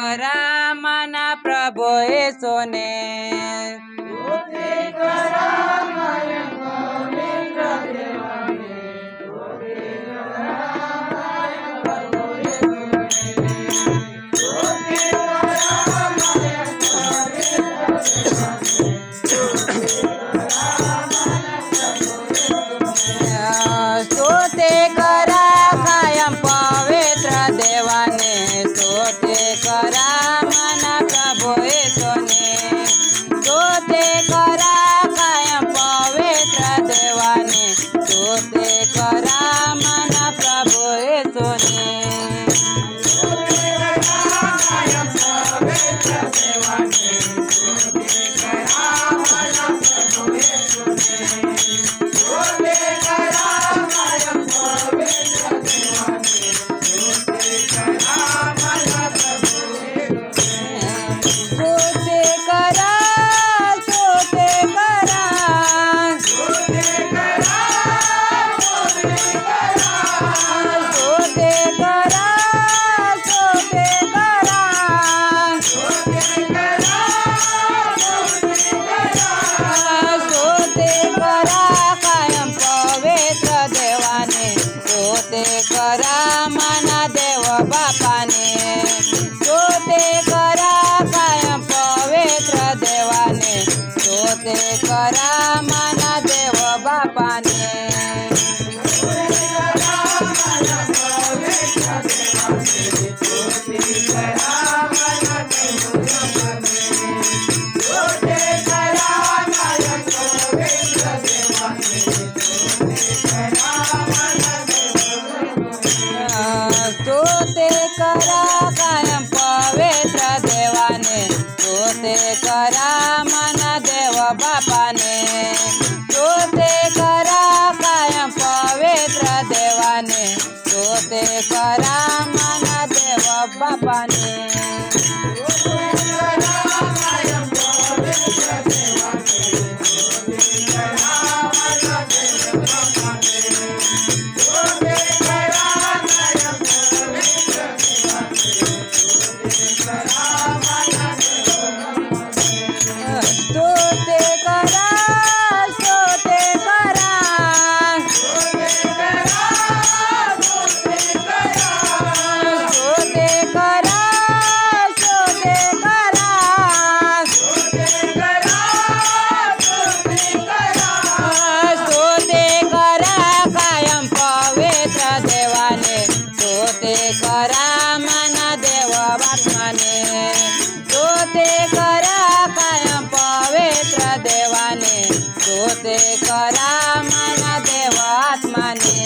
करा मना प्रभु येशूने स्तुती करा माझ्या पवित्र देवाने स्तुती करा माझ्या प्रभु येशूने स्तुती करा माझ्या पवित्र देवाने स्तुती करा माझ्या प्रभु येशूने स्तुती करा कायम पवित्र देवाने स्तुती करा मना प्रभु येशूने स्तुती करा कायम पवित्र देवाने स्तुती करा मना प्रभु येशूने करा मना देव बापाने स्तुती करा कायम पवित्र देवाने स्तुती करा मना देव बापाने स्तुती करा कायम पवित्र देवाने स्तुती करा मना देव बापाने स्तुती करा कायम पवित्र देवाने स्तुती करा मना देव बापाने करा मना देव आत्माने स्तुती करा कायम पवित्र देवाने स्तुती करा मना देव आत्माने